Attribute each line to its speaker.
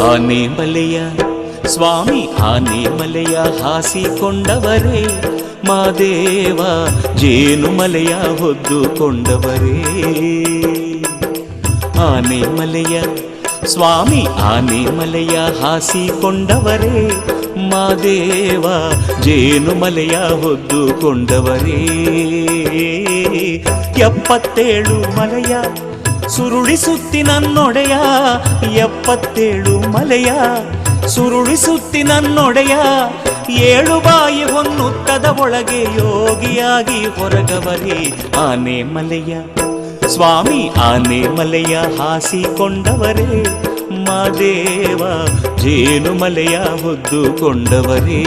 Speaker 1: ಆನೆಮಲೆಯ ಸ್ವಾಮಿ ಆನೆಮಲೆಯ ಹಾಸಿಕೊಂಡವರೇ ಮಾದೇವ ಜೇನುಮಲೆಯ ಹೊದ್ದುಕೊಂಡವರೇ ಆನೆಮಲೆಯ ಸ್ವಾಮಿ ಆನೆಮಲೆಯ ಹಾಸಿಕೊಂಡವರೇ ಮಾದೇವ ಜೇನುಮಲೆಯ ಹೊದ್ದುಕೊಂಡವರೇ 77 ಮಲೆಯ ಸುರುಳಿಸುತ್ತಿ ನನ್ನೊಡೆಯ 77 ಮಲೆಯ ಸುರುಳಿಸುತ್ತಿ ನನ್ನೊಡೆಯ 7 ಬಾಯಿ ಹೊನ್ನುತ್ತದ ಒಳಗೆ ಯೋಗಿಯಾಗಿ ಹೊರಗವರೇ ಆನೆಮಲೆಯ ಸ್ವಾಮಿ ಆನೆಮಲೆಯ ಹಾಸಿಕೊಂಡವರೇ ಮಾದೇವ ಜೇನುಮಲೆಯ ಹೊದ್ದುಕೊಂಡವರೇ